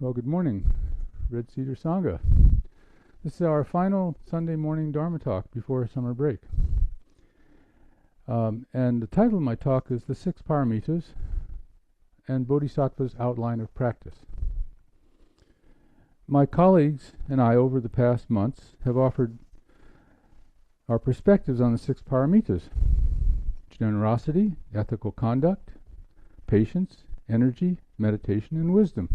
Well, good morning, Red Cedar Sangha. This is our final Sunday morning Dharma talk before summer break. And the title of my talk is The Six Paramitas and Bodhisattva's Outline of Practice. My colleagues and I, over the past months, have offered our perspectives on the six paramitas: generosity, ethical conduct, patience, energy, meditation, and wisdom.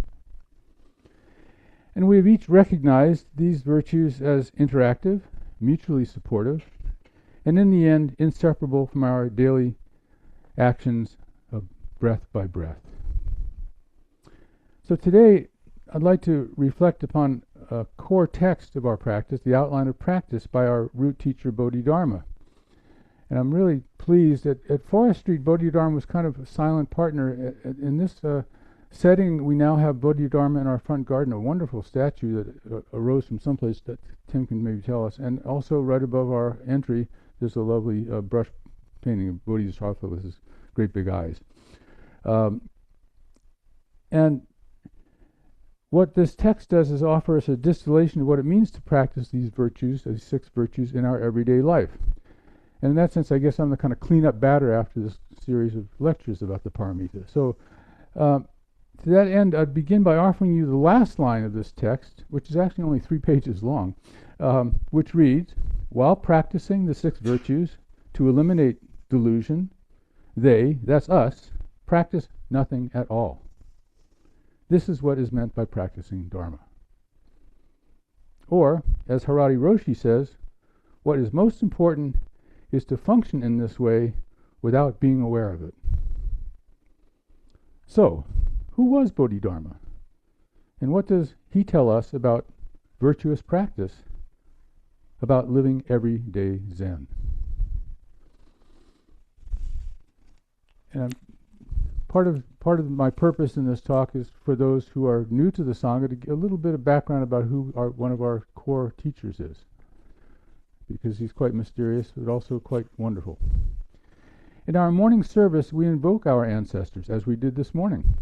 And we have each recognized these virtues as interactive, mutually supportive, and in the end, inseparable from our daily actions of breath by breath. So today, I'd like to reflect upon a core text of our practice, the outline of practice by our root teacher, Bodhidharma. And I'm really pleased that at Forest Street, Bodhidharma was kind of a silent partner. In this setting, we now have Bodhidharma in our front garden, a wonderful statue that arose from someplace that Tim can maybe tell us. And also right above our entry, there's a lovely brush painting of Bodhisattva with his great big eyes. And what this text does is offer us a distillation of what it means to practice these virtues, these six virtues, in our everyday life. And in that sense, I guess I'm the kind of clean-up batter after this series of lectures about the Paramitas. So to that end, I'd begin by offering you the last line of this text, which is actually only 3 pages long, which reads, "While practicing the six virtues to eliminate delusion, they," that's us, "practice nothing at all. This is what is meant by practicing Dharma." Or, as Harari Roshi says, what is most important is to function in this way without being aware of it. So, who was Bodhidharma? And what does he tell us about virtuous practice, about living everyday Zen? And part of my purpose in this talk is for those who are new to the Sangha to get a little bit of background about who one of our core teachers is, because he's quite mysterious but also quite wonderful. In our morning service, we invoke our ancestors, as we did this morning,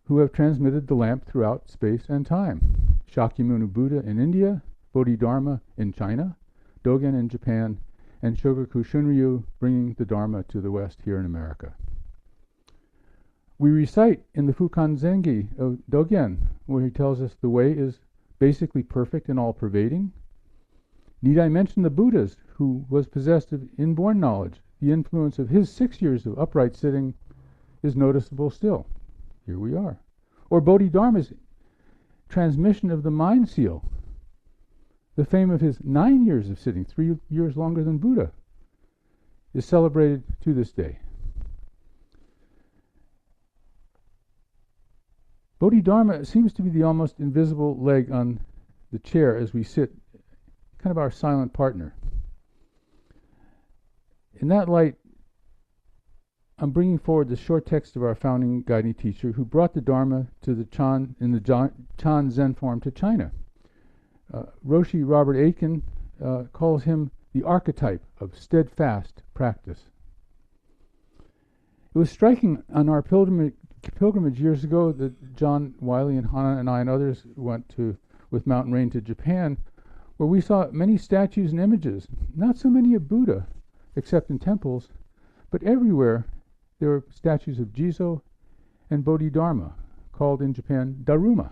who have transmitted the lamp throughout space and time. Shakyamuni Buddha in India, Bodhidharma in China, Dogen in Japan, and Shogaku Shunryu bringing the Dharma to the West here in America. We recite in the Fukan Zengi of Dogen, where he tells us the way is basically perfect and all-pervading. Need I mention the Buddhas, who was possessed of inborn knowledge? The influence of his 6 years of upright sitting is noticeable still. Here we are. Or Bodhidharma's transmission of the mind seal. The fame of his 9 years of sitting, 3 years longer than Buddha, is celebrated to this day. Bodhidharma seems to be the almost invisible leg on the chair as we sit, kind of our silent partner. In that light, I'm bringing forward the short text of our founding guiding teacher, who brought the Dharma to the Chan in the Chan Zen form to China. Roshi Robert Aitken calls him the archetype of steadfast practice. It was striking on our pilgrimage years ago that John Wiley and Hana and I and others went to with Mountain Rain to Japan, where we saw many statues and images, not so many of Buddha, except in temples, but everywhere there were statues of Jizo and Bodhidharma, called in Japan Daruma.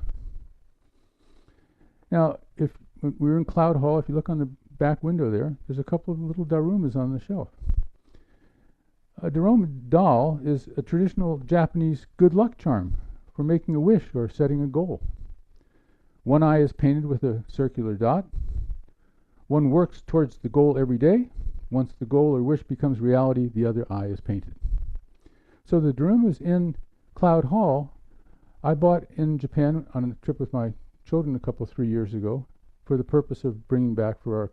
Now, if we're in Cloud Hall, if you look on the back window there's a couple of little Darumas on the shelf. A Daruma doll is a traditional Japanese good luck charm for making a wish or setting a goal. One eye is painted with a circular dot. One works towards the goal every day. Once the goal or wish becomes reality, the other eye is painted. So the Darumas in Cloud Hall, I bought in Japan on a trip with my children 3 years ago for the purpose of bringing back for our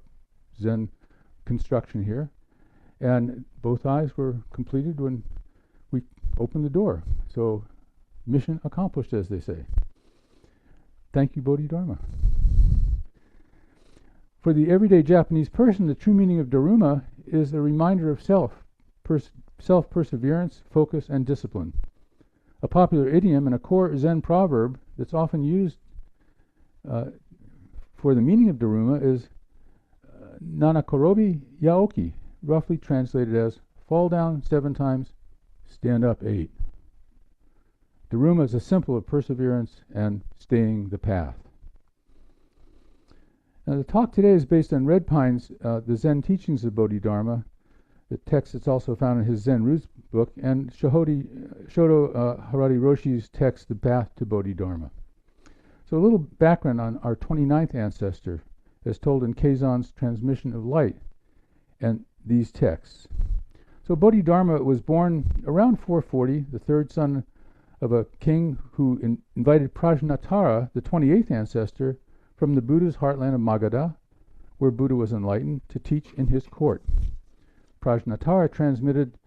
Zen construction here. And both eyes were completed when we opened the door. So mission accomplished, as they say. Thank you, Bodhidharma. For the everyday Japanese person, the true meaning of Daruma is a reminder of self-perseverance, focus, and discipline. A popular idiom and a core Zen proverb that's often used for the meaning of Dharma is Nanakorobi Yaoki, roughly translated as fall down 7 times, stand up 8. Dharma is a symbol of perseverance and staying the path. Now, the talk today is based on Red Pine's The Zen Teachings of Bodhidharma, the text that's also found in his Zen Roots book, and Shodo Harari Roshi's text, The Path to Bodhidharma. So a little background on our 29th ancestor, as told in Keizan's Transmission of Light, and these texts. So Bodhidharma was born around 440, the third son of a king who invited Prajnatara, the 28th ancestor, from the Buddha's heartland of Magadha, where Buddha was enlightened, to teach in his court. Prajnatara transmitted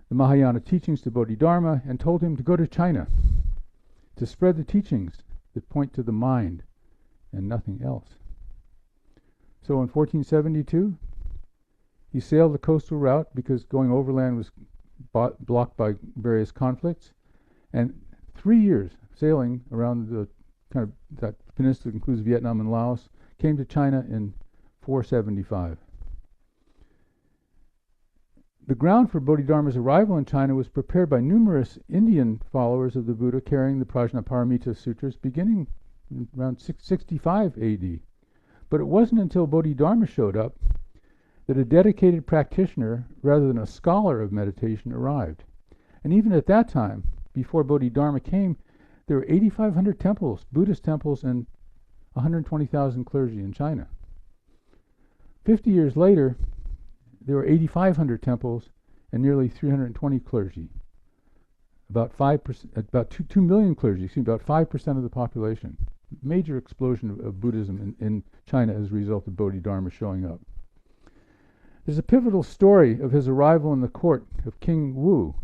the Mahayana teachings to Bodhidharma and told him to go to China to spread the teachings that point to the mind and nothing else. So in 1472, he sailed the coastal route because going overland was blocked by various conflicts, and 3 years sailing around the kind of that peninsula that includes Vietnam and Laos, came to China in 475. The ground for Bodhidharma's arrival in China was prepared by numerous Indian followers of the Buddha carrying the Paramitas sutras beginning around 665 AD. But it wasn't until Bodhidharma showed up that a dedicated practitioner, rather than a scholar of meditation, arrived. And even at that time, before Bodhidharma came, there were 8,500 temples, Buddhist temples, and 120,000 clergy in China. 50 years later, there were 8,500 temples and nearly 320 clergy. About 2 million clergy, about 5% of the population. Major explosion of Buddhism in China as a result of Bodhidharma showing up. There's a pivotal story of his arrival in the court of King Wu,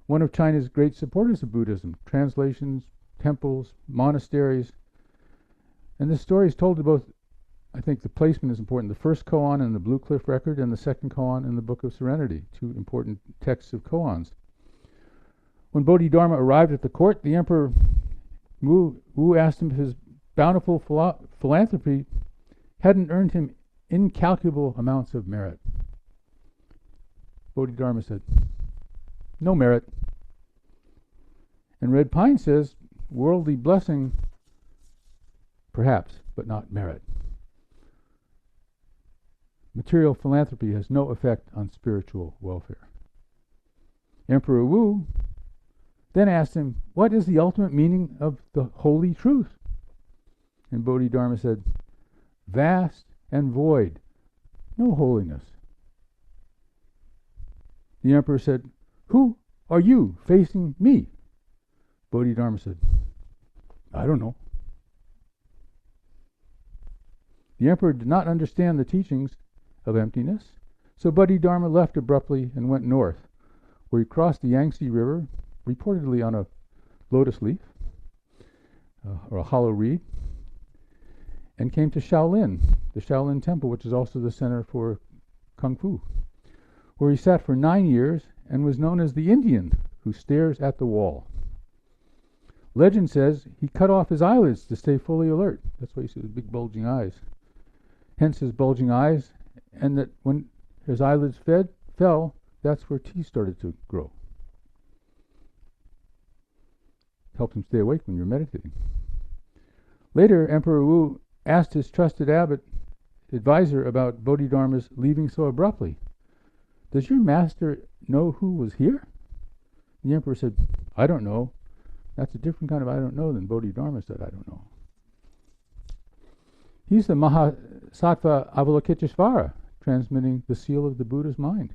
one of China's great supporters of Buddhism, translations, temples, monasteries. And this story is told to both, I think the placement is important, the first koan in the Blue Cliff Record and the second koan in the Book of Serenity, 2 important texts of koans. When Bodhidharma arrived at the court, the Emperor Wu asked him if his bountiful philanthropy hadn't earned him incalculable amounts of merit. Bodhidharma said, no merit. And Red Pine says, worldly blessing, perhaps, but not merit. Material philanthropy has no effect on spiritual welfare. Emperor Wu then asked him, what is the ultimate meaning of the holy truth? And Bodhidharma said, vast and void, no holiness. The emperor said, who are you facing me? Bodhidharma said, I don't know. The emperor did not understand the teachings of emptiness, so Bodhidharma left abruptly and went north, where he crossed the Yangtze River, reportedly on a lotus leaf, or a hollow reed, and came to Shaolin, the Shaolin Temple, which is also the center for Kung Fu, where he sat for 9 years and was known as the Indian who stares at the wall. Legend says he cut off his eyelids to stay fully alert. That's why he sees big bulging eyes. Hence his bulging eyes, and that when his eyelids fell, that's where teeth started to grow. Helped him stay awake when you're meditating. Later, Emperor Wu asked his trusted advisor about Bodhidharma's leaving so abruptly. Does your master know who was here? The emperor said, I don't know. That's a different kind of I don't know than Bodhidharma said, I don't know. He's the Mahasattva Avalokiteshvara, transmitting the seal of the Buddha's mind.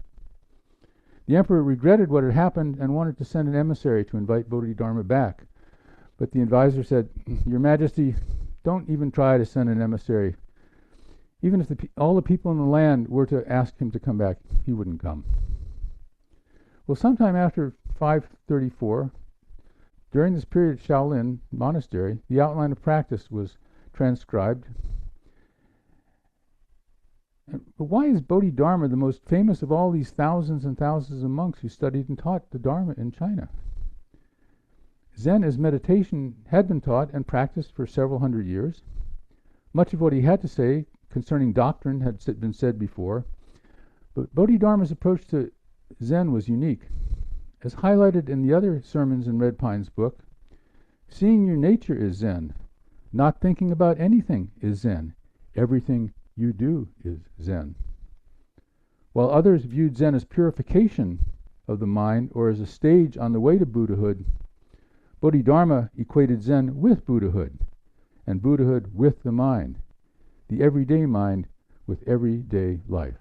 The emperor regretted what had happened and wanted to send an emissary to invite Bodhidharma back. But the advisor said, Your Majesty, don't even try to send an emissary. Even if all the people in the land were to ask him to come back, he wouldn't come. Well, sometime after 534, during this period at Shaolin Monastery, the outline of practice was transcribed. But why is Bodhidharma the most famous of all these thousands and thousands of monks who studied and taught the Dharma in China? Zen as meditation had been taught and practiced for several hundred years. Much of what he had to say concerning doctrine had been said before, but Bodhidharma's approach to Zen was unique. As highlighted in the other sermons in Red Pine's book, seeing your nature is Zen. Not thinking about anything is Zen. Everything you do is Zen. While others viewed Zen as purification of the mind or as a stage on the way to Buddhahood, Bodhidharma equated Zen with Buddhahood, and Buddhahood with the mind, the everyday mind with everyday life.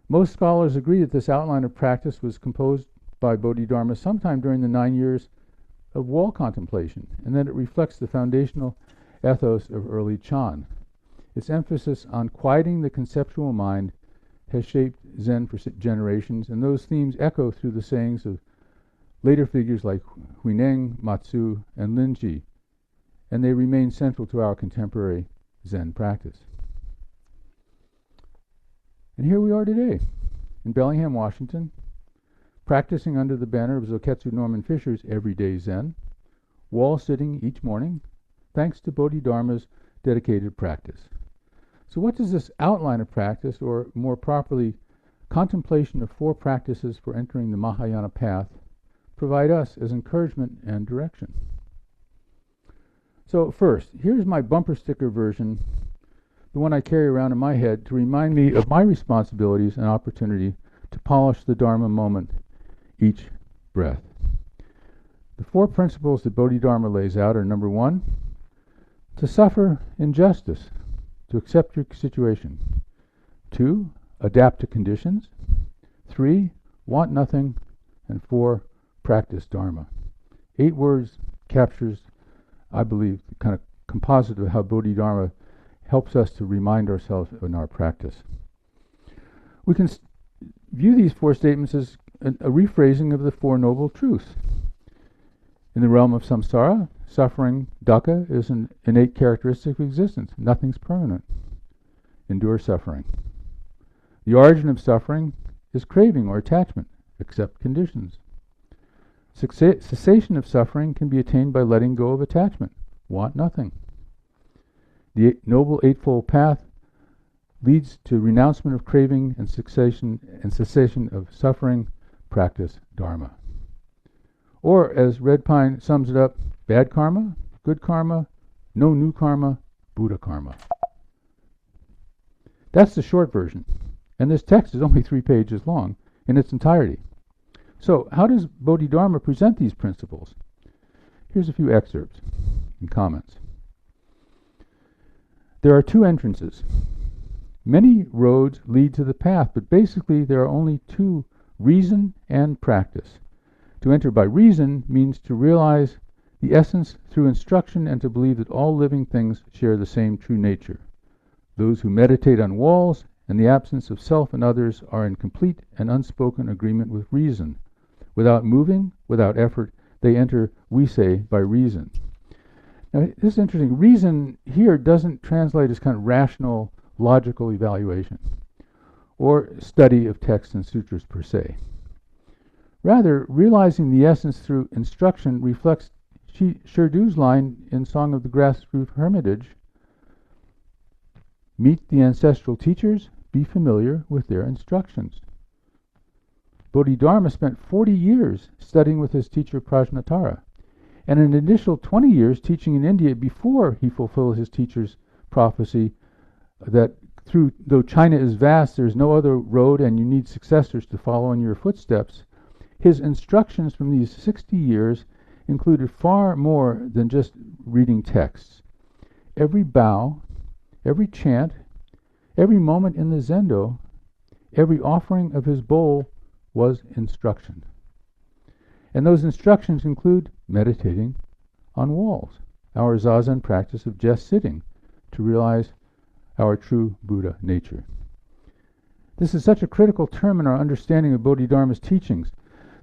Most scholars agree that this outline of practice was composed by Bodhidharma sometime during the 9 years of wall contemplation, and that it reflects the foundational ethos of early Chan. Its emphasis on quieting the conceptual mind has shaped Zen for generations, and those themes echo through the sayings of later figures like Huineng, Matsu, and Linji, and they remain central to our contemporary Zen practice. And here we are today, in Bellingham, Washington, practicing under the banner of Zoketsu Norman Fisher's Everyday Zen, wall sitting each morning, thanks to Bodhidharma's dedicated practice. So what does this outline of practice, or more properly, contemplation of 4 practices for entering the Mahayana path, provide us as encouragement and direction? So first, here's my bumper sticker version, the one I carry around in my head to remind me of my responsibilities and opportunity to polish the Dharma moment each breath. The 4 principles that Bodhidharma lays out are: number 1, to suffer injustice, to accept your situation. 2, adapt to conditions. 3, want nothing. And 4, practice Dharma. 8 words captures, I believe, the kind of composite of how Bodhidharma helps us to remind ourselves in our practice. We can view these 4 statements as a rephrasing of the 4 noble truths. In the realm of samsara, suffering, dukkha, is an innate characteristic of existence. Nothing's permanent. Endure suffering. The origin of suffering is craving or attachment. Accept conditions. Cessation of suffering can be attained by letting go of attachment. Want nothing. The Noble Eightfold Path leads to renouncement of craving and cessation of suffering. Practice Dharma. Or, as Red Pine sums it up, bad karma, good karma, no new karma, Buddha karma. That's the short version, and this text is only 3 pages long in its entirety. So, how does Bodhidharma present these principles? Here's a few excerpts and comments. There are 2 entrances. Many roads lead to the path, but basically there are only 2: reason and practice. To enter by reason means to realize the essence through instruction and to believe that all living things share the same true nature. Those who meditate on walls and the absence of self and others are in complete and unspoken agreement with reason. Without moving, without effort, they enter, we say, by reason. Now, this is interesting. Reason here doesn't translate as kind of rational, logical evaluation or study of texts and sutras per se. Rather, realizing the essence through instruction reflects Sherdu's line in Song of the Grassroof Hermitage: meet the ancestral teachers, be familiar with their instructions. Bodhidharma spent 40 years studying with his teacher Prajnatara, and an initial 20 years teaching in India before he fulfilled his teacher's prophecy that though China is vast, there is no other road and you need successors to follow in your footsteps. His instructions from these 60 years included far more than just reading texts. Every bow, every chant, every moment in the zendo, every offering of his bowl was instruction. And those instructions include meditating on walls, our zazen practice of just sitting to realize our true Buddha nature. This is such a critical term in our understanding of Bodhidharma's teachings.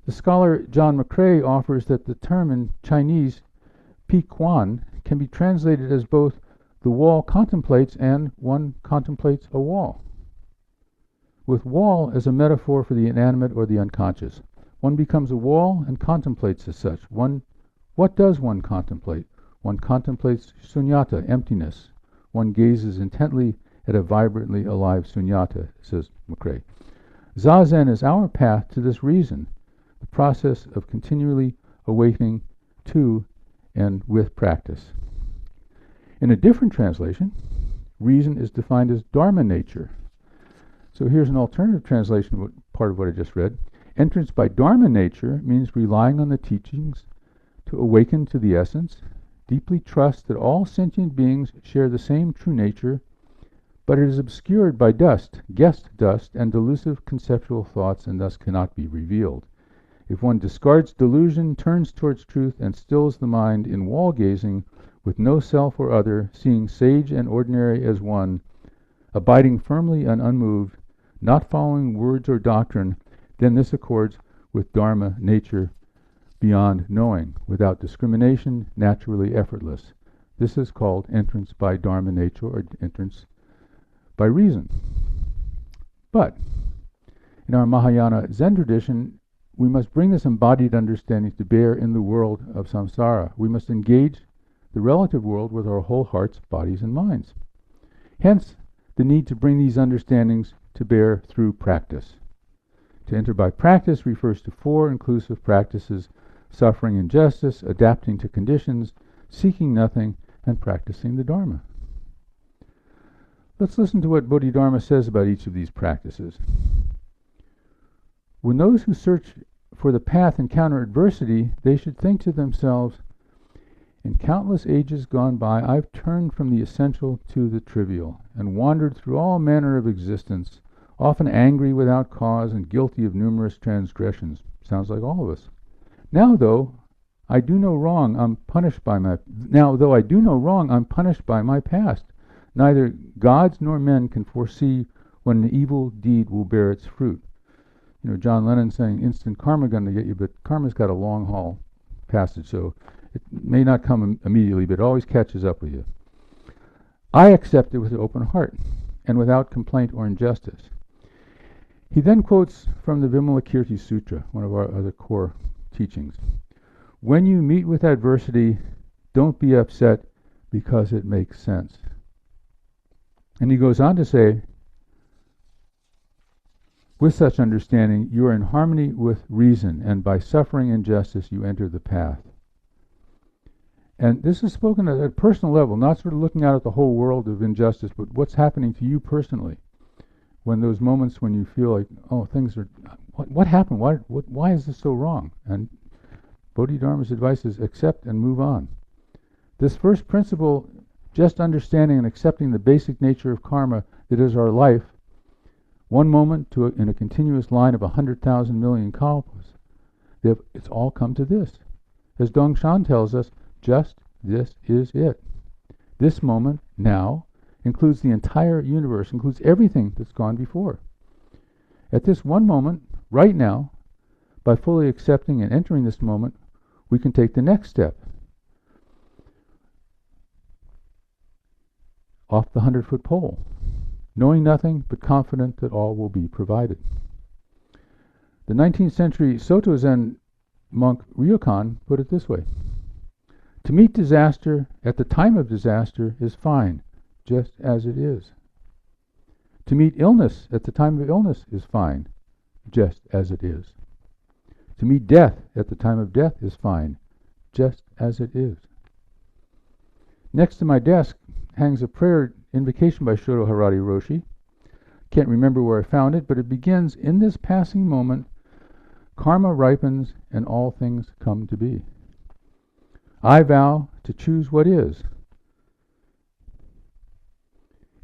The scholar John McCrae offers that the term in Chinese, pi quan, can be translated as both the wall contemplates and one contemplates a wall. With wall as a metaphor for the inanimate or the unconscious. One becomes a wall and contemplates as such. One What does one contemplate? One contemplates sunyata, emptiness. One gazes intently at a vibrantly alive sunyata, says McRae. Zazen is our path to this reason, the process of continually awakening to and with practice. In a different translation, reason is defined as Dharma nature. So here's an alternative translation of part of what I just read. Entrance by Dharma nature means relying on the teachings to awaken to the essence, deeply trust that all sentient beings share the same true nature, but it is obscured by dust, guessed dust, and delusive conceptual thoughts, and thus cannot be revealed. If one discards delusion, turns towards truth, and stills the mind in wall-gazing, with no self or other, seeing sage and ordinary as one, abiding firmly and unmoved, not following words or doctrine, then this accords with Dharma nature beyond knowing, without discrimination, naturally effortless. This is called entrance by Dharma nature, or entrance by reason. But in our Mahayana Zen tradition, we must bring this embodied understanding to bear in the world of samsara. We must engage the relative world with our whole hearts, bodies, and minds. Hence, the need to bring these understandings to bear through practice. To enter by practice refers to four inclusive practices: suffering injustice, adapting to conditions, seeking nothing, and practicing the Dharma. Let's listen to what Bodhidharma says about each of these practices. When those who search for the path encounter adversity, they should think to themselves, in countless ages gone by, I've turned from the essential to the trivial, and wandered through all manner of existence, often angry without cause and guilty of numerous transgressions. Sounds like all of us. Now, though I do no wrong, I'm punished by my past. Neither gods nor men can foresee when an evil deed will bear its fruit. You know, John Lennon saying, instant karma going to get you, but karma's got a long haul passage, so it may not come immediately, but it always catches up with you. I accept it with an open heart and without complaint or injustice. He then quotes from the Vimalakirti Sutra, one of our other core teachings. When you meet with adversity, don't be upset because it makes sense. And he goes on to say, with such understanding, you are in harmony with reason, and by suffering injustice, you enter the path. And this is spoken at a personal level, not sort of looking out at the whole world of injustice, but what's happening to you personally. When those moments when you feel like, oh, things are, what happened? Why is this so wrong? And Bodhidharma's advice is accept and move on. This first principle, just understanding and accepting the basic nature of karma that is our life, one moment in a continuous line of 100,000 million kalpas, it's all come to this. As Dongshan tells us, just this is it. This moment, now, includes the entire universe, includes everything that's gone before. At this one moment, right now, by fully accepting and entering this moment, we can take the next step. Off the 100-foot pole, knowing nothing but confident that all will be provided. The 19th century Soto Zen monk Ryokan put it this way: to meet disaster at the time of disaster is fine, just as it is. To meet illness at the time of illness is fine, just as it is. To meet death at the time of death is fine, just as it is. Next to my desk hangs a prayer invocation by Shodo Harari Roshi. Can't remember where I found it, but it begins, in this passing moment, karma ripens and all things come to be. I vow to choose what is.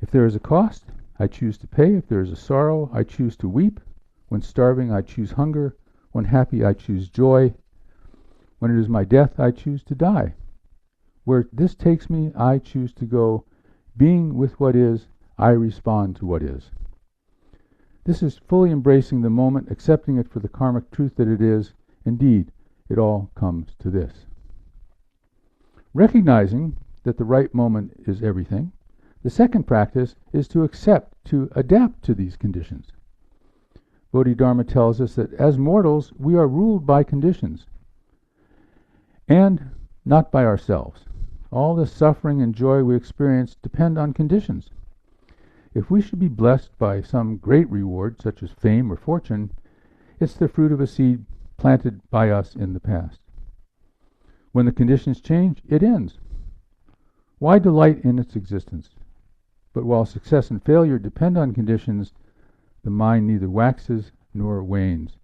If there is a cost, I choose to pay. If there is a sorrow, I choose to weep. When starving, I choose hunger. When happy, I choose joy. When it is my death, I choose to die. Where this takes me, I choose to go. Being with what is, I respond to what is. This is fully embracing the moment, accepting it for the karmic truth that it is. Indeed, it all comes to this. Recognizing that the right moment is everything, the second practice is to accept, to adapt to these conditions. Bodhidharma tells us that as mortals, we are ruled by conditions. And not by ourselves. All the suffering and joy we experience depend on conditions. If we should be blessed by some great reward, such as fame or fortune, it's the fruit of a seed planted by us in the past. When the conditions change, it ends. Why delight in its existence? But while success and failure depend on conditions, the mind neither waxes nor wanes.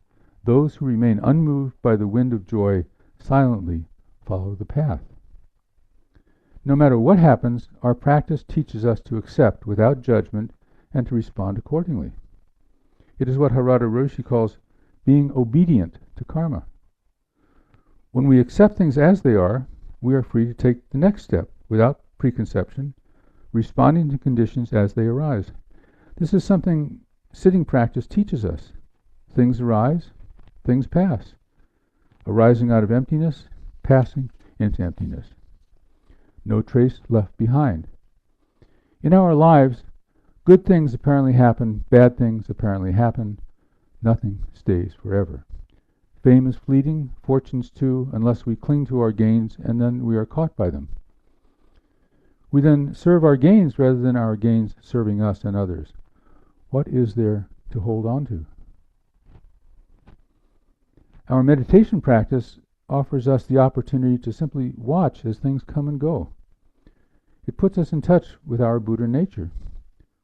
Those who remain unmoved by the wind of joy silently follow the path. No matter what happens, our practice teaches us to accept without judgment and to respond accordingly. It is what Harada Roshi calls being obedient to karma. When we accept things as they are, we are free to take the next step without preconception, responding to conditions as they arise. This is something sitting practice teaches us. Things arise, things pass. Arising out of emptiness, passing into emptiness. No trace left behind. In our lives, good things apparently happen, bad things apparently happen. Nothing stays forever. Fame is fleeting, fortunes too, unless we cling to our gains, and then we are caught by them. We then serve our gains rather than our gains serving us and others. What is there to hold on to? Our meditation practice offers us the opportunity to simply watch as things come and go. It puts us in touch with our Buddha nature.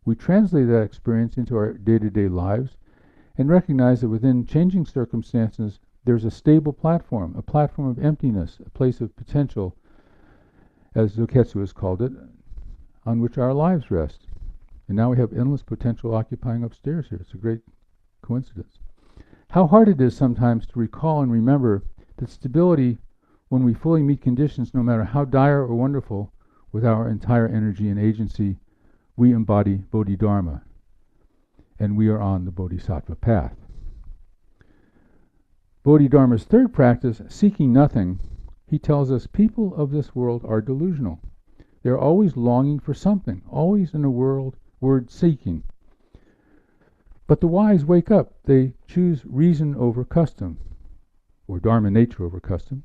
We translate that experience into our day-to-day lives and recognize that within changing circumstances, there's a stable platform, a platform of emptiness, a place of potential, as Zoketsu has called it, on which our lives rest. And now we have endless potential occupying upstairs here. It's a great coincidence. How hard it is sometimes to recall and remember that stability, when we fully meet conditions, no matter how dire or wonderful, with our entire energy and agency, we embody Bodhidharma, and we are on the Bodhisattva path. Bodhidharma's third practice, seeking nothing, he tells us people of this world are delusional. They're always longing for something, always in a word seeking. But the wise wake up. They choose reason over custom, or Dharma nature over custom.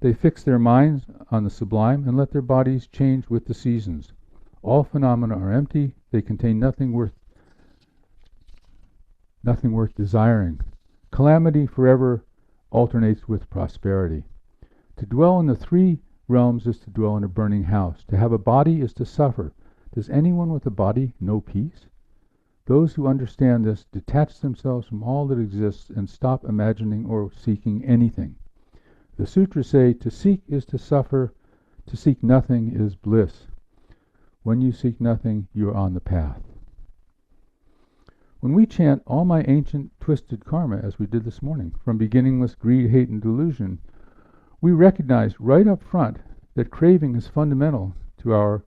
They fix their minds on the sublime and let their bodies change with the seasons. All phenomena are empty. They contain nothing worth desiring. Calamity forever alternates with prosperity. To dwell in the three realms is to dwell in a burning house. To have a body is to suffer. Does anyone with a body know peace? Those who understand this detach themselves from all that exists and stop imagining or seeking anything. The sutras say, to seek is to suffer, to seek nothing is bliss. When you seek nothing, you are on the path. When we chant all my ancient twisted karma, as we did this morning, from beginningless greed, hate, and delusion, we recognize right up front that craving is fundamental to our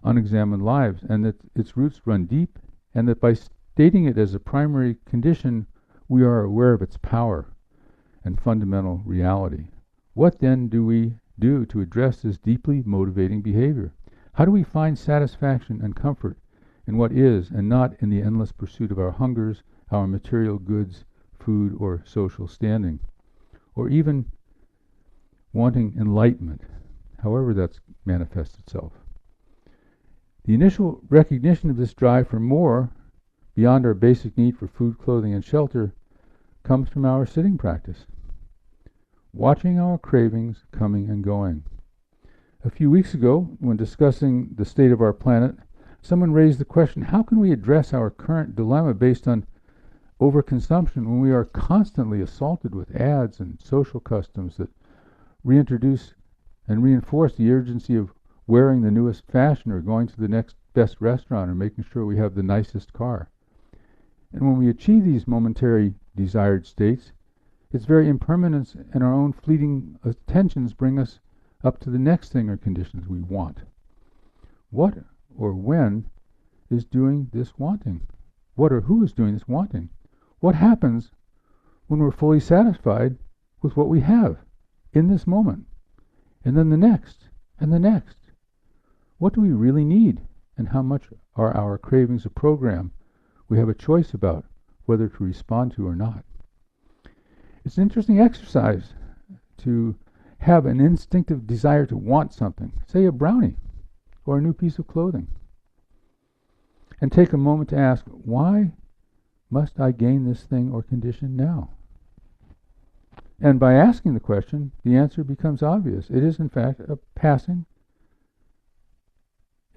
unexamined lives, and that its roots run deep, and that by stating it as a primary condition, we are aware of its power and fundamental reality. What then do we do to address this deeply motivating behavior? How do we find satisfaction and comfort in what is, and not in the endless pursuit of our hungers, our material goods, food, or social standing, or even wanting enlightenment, however that's manifests itself? The initial recognition of this drive for more, beyond our basic need for food, clothing, and shelter, comes from our sitting practice. Watching our cravings coming and going. A few weeks ago, when discussing the state of our planet, someone raised the question, how can we address our current dilemma based on overconsumption when we are constantly assaulted with ads and social customs that reintroduce and reinforce the urgency of wearing the newest fashion or going to the next best restaurant or making sure we have the nicest car? And when we achieve these momentary desired states, its very impermanence and our own fleeting attentions bring us up to the next thing or conditions we want. What or when is doing this wanting? What or who is doing this wanting? What happens when we're fully satisfied with what we have in this moment? And then the next, and the next. What do we really need? And how much are our cravings a program we have a choice about whether to respond to or not? It's an interesting exercise to have an instinctive desire to want something, say a brownie or a new piece of clothing, and take a moment to ask, why must I gain this thing or condition now? And by asking the question, the answer becomes obvious. It is, in fact, a passing.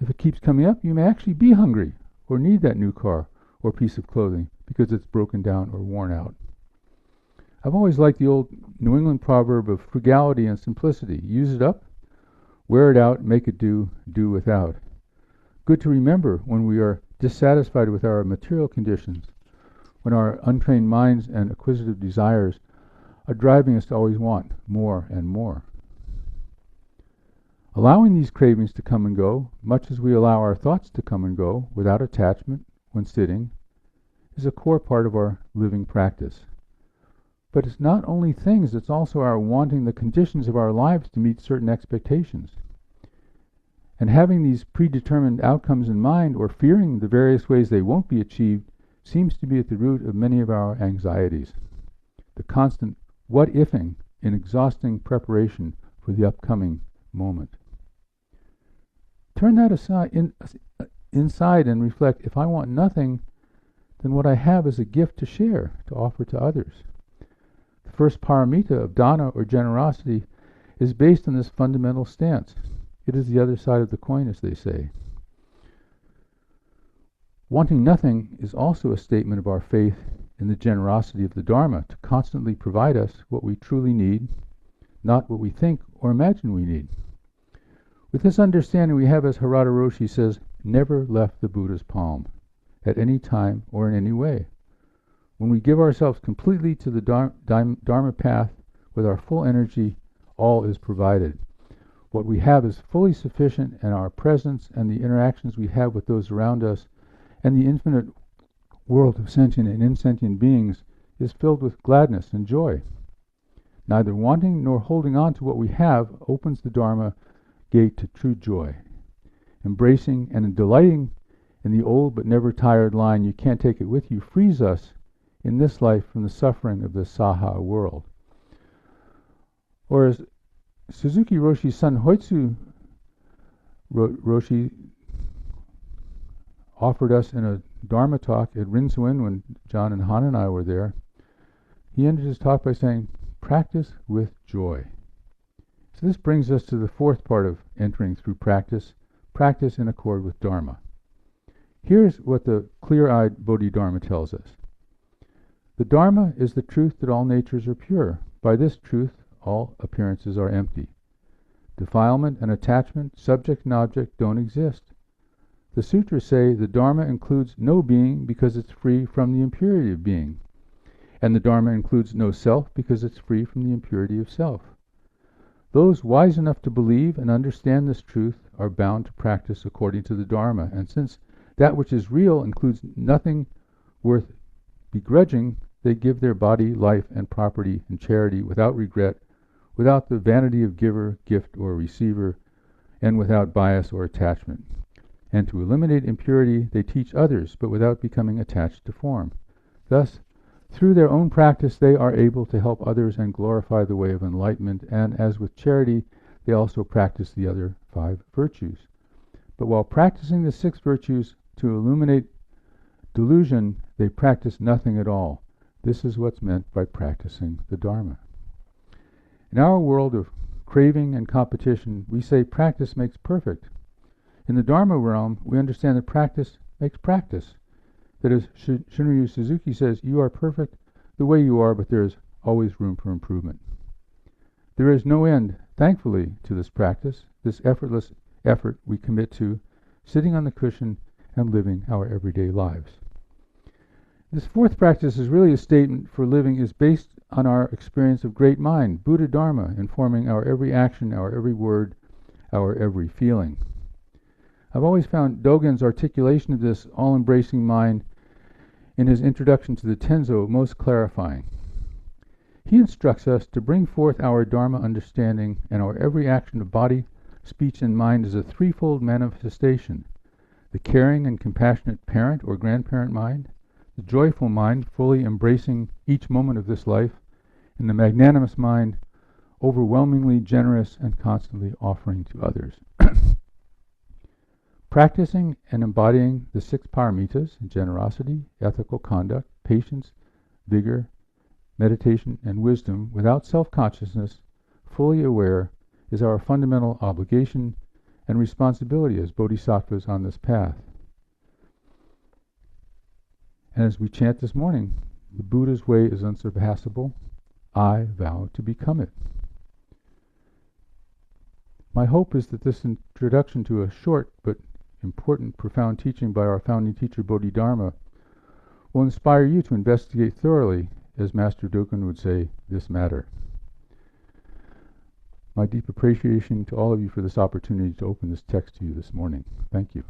If it keeps coming up, you may actually be hungry or need that new car or piece of clothing because it's broken down or worn out. I've always liked the old New England proverb of frugality and simplicity. Use it up, wear it out, make it do without. Good to remember when we are dissatisfied with our material conditions, when our untrained minds and acquisitive desires are driving us to always want more and more. Allowing these cravings to come and go, much as we allow our thoughts to come and go without attachment when sitting, is a core part of our living practice. But it's not only things, it's also our wanting the conditions of our lives to meet certain expectations. And having these predetermined outcomes in mind, or fearing the various ways they won't be achieved, seems to be at the root of many of our anxieties. The constant what-ifing in exhausting preparation for the upcoming moment. Turn that inside and reflect, if I want nothing, then what I have is a gift to share, to offer to others. The first paramita of dana, or generosity, is based on this fundamental stance. It is the other side of the coin, as they say. Wanting nothing is also a statement of our faith in the generosity of the Dharma to constantly provide us what we truly need, not what we think or imagine we need. With this understanding, we have, as Harada Roshi says, never left the Buddha's palm, at any time or in any way. When we give ourselves completely to the Dharma path with our full energy, all is provided. What we have is fully sufficient, and our presence and the interactions we have with those around us and the infinite world of sentient and insentient beings is filled with gladness and joy. Neither wanting nor holding on to what we have opens the Dharma gate to true joy. Embracing and delighting in the old but never tired line, you can't take it with you, frees us in this life from the suffering of the Saha world. Or as Suzuki Roshi's son Hoitsu Roshi offered us in a Dharma talk at Rinzuen when John and Han and I were there, he ended his talk by saying, practice with joy. So this brings us to the fourth part of entering through practice, practice in accord with Dharma. Here's what the clear-eyed Bodhidharma tells us. The Dharma is the truth that all natures are pure. By this truth, all appearances are empty. Defilement and attachment, subject and object, don't exist. The sutras say the Dharma includes no being because it's free from the impurity of being. And the Dharma includes no self because it's free from the impurity of self. Those wise enough to believe and understand this truth are bound to practice according to the Dharma. And since that which is real includes nothing worth begrudging, they give their body, life, and property in charity without regret, without the vanity of giver, gift, or receiver, and without bias or attachment. And to eliminate impurity, they teach others, but without becoming attached to form. Thus, through their own practice, they are able to help others and glorify the way of enlightenment, and as with charity, they also practice the other 5 virtues. But while practicing the 6 virtues to illuminate delusion, they practice nothing at all. This is what's meant by practicing the Dharma. In our world of craving and competition, we say practice makes perfect. In the Dharma realm, we understand that practice makes practice. That is, Shunryu Suzuki says, you are perfect the way you are, but there is always room for improvement. There is no end, thankfully, to this practice, this effortless effort we commit to, sitting on the cushion and living our everyday lives. This fourth practice is really a statement for living is based on our experience of great mind, Buddha Dharma, informing our every action, our every word, our every feeling. I've always found Dogen's articulation of this all-embracing mind in his introduction to the Tenzo most clarifying. He instructs us to bring forth our Dharma understanding and our every action of body, speech, and mind as a threefold manifestation: the caring and compassionate parent or grandparent mind, the joyful mind fully embracing each moment of this life, and the magnanimous mind overwhelmingly generous and constantly offering to others. Practicing and embodying the 6 paramitas, generosity, ethical conduct, patience, vigor, meditation, and wisdom, without self-consciousness, fully aware, is our fundamental obligation and responsibility as bodhisattvas on this path. And as we chant this morning, the Buddha's way is unsurpassable. I vow to become it. My hope is that this introduction to a short but important, profound teaching by our founding teacher, Bodhidharma, will inspire you to investigate thoroughly, as Master Dogen would say, this matter. My deep appreciation to all of you for this opportunity to open this text to you this morning. Thank you.